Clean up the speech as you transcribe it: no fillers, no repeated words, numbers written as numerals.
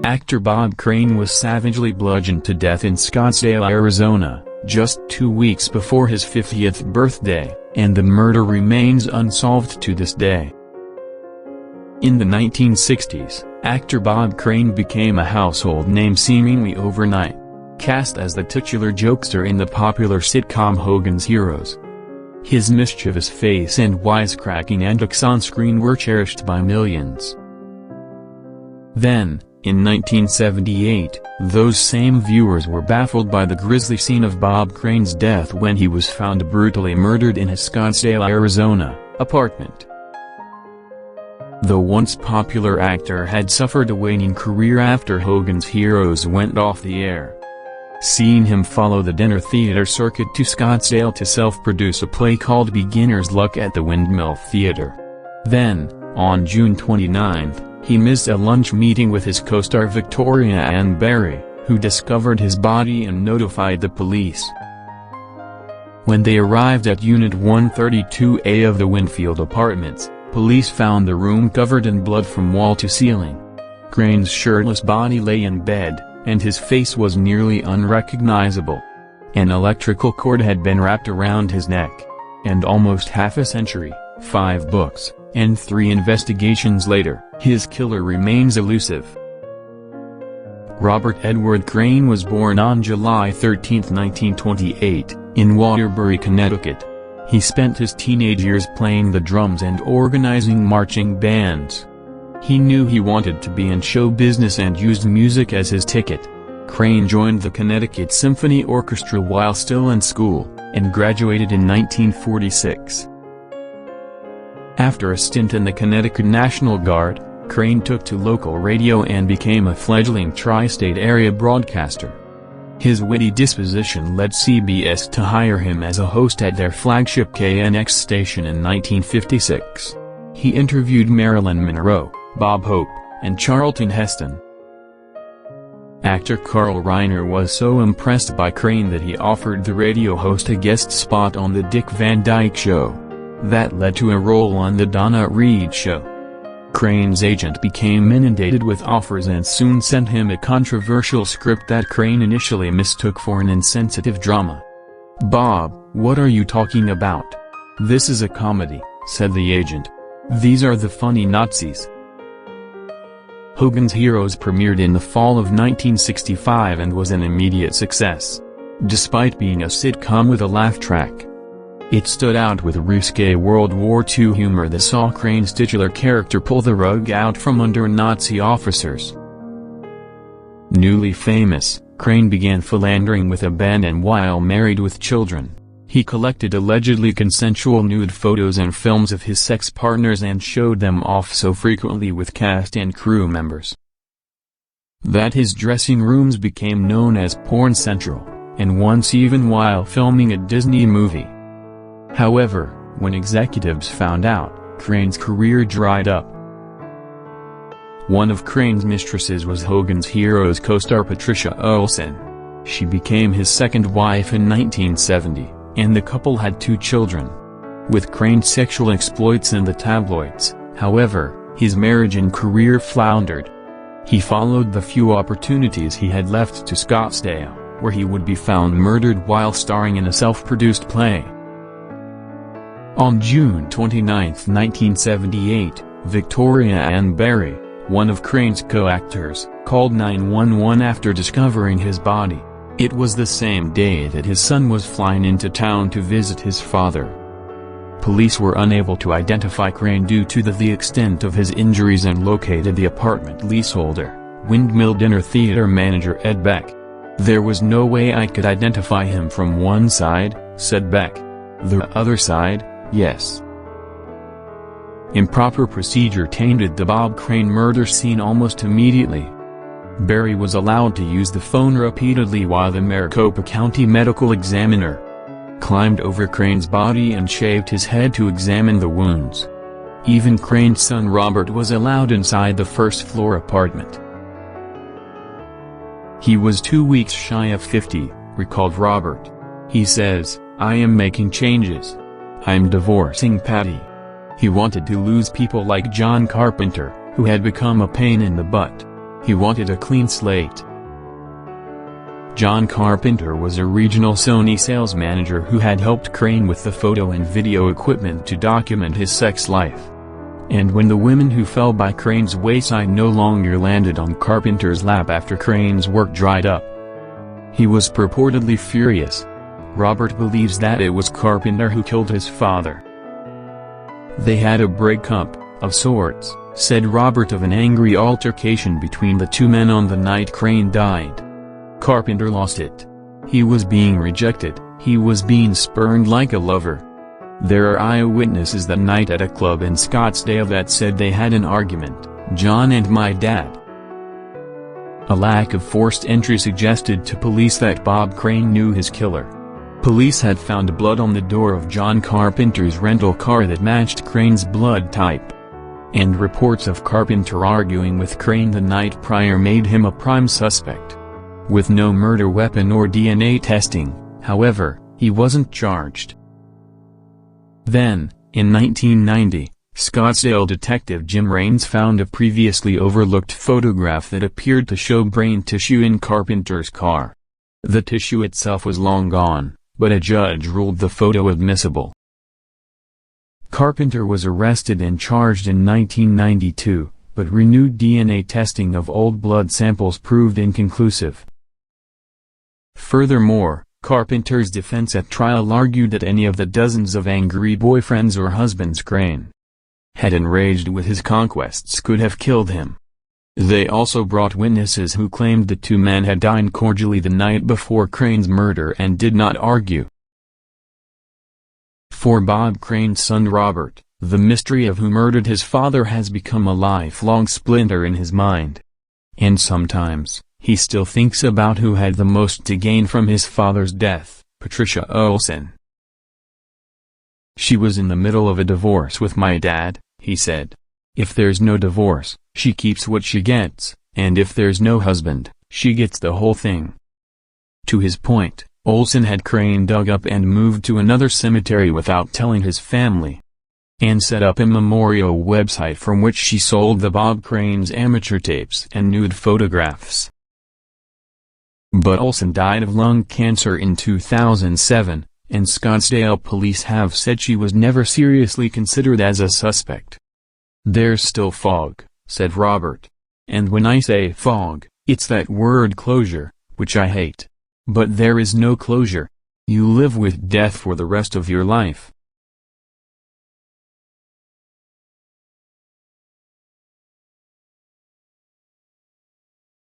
Actor Bob Crane was savagely bludgeoned to death in Scottsdale, Arizona, just 2 weeks before his 50th birthday, and the murder remains unsolved to this day. In the 1960s, actor Bob Crane became a household name seemingly overnight, cast as the titular jokester in the popular sitcom Hogan's Heroes. His mischievous face and wisecracking antics on screen were cherished by millions. Then, in 1978, those same viewers were baffled by the grisly scene of Bob Crane's death when he was found brutally murdered in his Scottsdale, Arizona, apartment. The once popular actor had suffered a waning career after Hogan's Heroes went off the air. Seeing him follow the dinner theater circuit to Scottsdale to self-produce a play called Beginner's Luck at the Windmill Theater. Then, on June 29, he missed a lunch meeting with his co-star Victoria Ann Berry, who discovered his body and notified the police. When they arrived at Unit 132A of the Winfield Apartments, police found the room covered in blood from wall to ceiling. Crane's shirtless body lay in bed, and his face was nearly unrecognizable. An electrical cord had been wrapped around his neck. And almost half a century, 5 books, and 3 investigations later, his killer remains elusive. Robert Edward Crane was born on July 13, 1928, in Waterbury, Connecticut. He spent his teenage years playing the drums and organizing marching bands. He knew he wanted to be in show business and used music as his ticket. Crane joined the Connecticut Symphony Orchestra while still in school, and graduated in 1946. After a stint in the Connecticut National Guard, Crane took to local radio and became a fledgling tri-state area broadcaster. His witty disposition led CBS to hire him as a host at their flagship KNX station in 1956. He interviewed Marilyn Monroe, Bob Hope, and Charlton Heston. Actor Carl Reiner was so impressed by Crane that he offered the radio host a guest spot on The Dick Van Dyke Show. That led to a role on The Donna Reed Show. Crane's agent became inundated with offers and soon sent him a controversial script that Crane initially mistook for an insensitive drama. "Bob, what are you talking about? This is a comedy," said the agent. "These are the funny Nazis." Hogan's Heroes premiered in the fall of 1965 and was an immediate success. Despite being a sitcom with a laugh track, it stood out with risque World War II humor that saw Crane's titular character pull the rug out from under Nazi officers. Newly famous, Crane began philandering with a band and while married with children, he collected allegedly consensual nude photos and films of his sex partners and showed them off so frequently with cast and crew members that his dressing rooms became known as Porn Central, and once even while filming a Disney movie. However, when executives found out, Crane's career dried up. One of Crane's mistresses was Hogan's Heroes co-star Patricia Olsen. She became his second wife in 1970, and the couple had 2 children. With Crane's sexual exploits in the tabloids, however, his marriage and career floundered. He followed the few opportunities he had left to Scottsdale, where he would be found murdered while starring in a self-produced play. On June 29, 1978, Victoria Ann Berry, one of Crane's co-actors, called 911 after discovering his body. It was the same day that his son was flying into town to visit his father. Police were unable to identify Crane due to the extent of his injuries and located the apartment leaseholder, Windmill Dinner Theater manager Ed Beck. "There was no way I could identify him from one side," said Beck. "The other side, yes." Improper procedure tainted the Bob Crane murder scene almost immediately. Berry was allowed to use the phone repeatedly while the Maricopa County medical examiner climbed over Crane's body and shaved his head to examine the wounds. Even Crane's son Robert was allowed inside the first-floor apartment. He was 2 weeks shy of 50, recalled Robert. He says, "I am making changes. I'm divorcing Patty." He wanted to lose people like John Carpenter, who had become a pain in the butt. He wanted a clean slate. John Carpenter was a regional Sony sales manager who had helped Crane with the photo and video equipment to document his sex life. And when the women who fell by Crane's wayside no longer landed on Carpenter's lap after Crane's work dried up, he was purportedly furious. Robert believes that it was Carpenter who killed his father. They had a breakup, of sorts, said Robert, of an angry altercation between the two men on the night Crane died. Carpenter lost it. He was being rejected, he was being spurned like a lover. There are eyewitnesses that night at a club in Scottsdale that said they had an argument, John and my dad. A lack of forced entry suggested to police that Bob Crane knew his killer. Police had found blood on the door of John Carpenter's rental car that matched Crane's blood type. And reports of Carpenter arguing with Crane the night prior made him a prime suspect. With no murder weapon or DNA testing, however, he wasn't charged. Then, in 1990, Scottsdale detective Jim Raines found a previously overlooked photograph that appeared to show brain tissue in Carpenter's car. The tissue itself was long gone, but a judge ruled the photo admissible. Carpenter was arrested and charged in 1992, but renewed DNA testing of old blood samples proved inconclusive. Furthermore, Carpenter's defense at trial argued that any of the dozens of angry boyfriends or husbands Crane had enraged with his conquests could have killed him. They also brought witnesses who claimed the two men had dined cordially the night before Crane's murder and did not argue. For Bob Crane's son Robert, the mystery of who murdered his father has become a lifelong splinter in his mind. And sometimes, he still thinks about who had the most to gain from his father's death, Patricia Olsen. "She was in the middle of a divorce with my dad," he said. "If there's no divorce, she keeps what she gets, and if there's no husband, she gets the whole thing." To his point, Olsen had Crane dug up and moved to another cemetery without telling his family, and set up a memorial website from which she sold the Bob Crane's amateur tapes and nude photographs. But Olsen died of lung cancer in 2007, and Scottsdale police have said she was never seriously considered as a suspect. "There's still fog," said Robert. "And when I say fog, it's that word closure, which I hate. But there is no closure. You live with death for the rest of your life."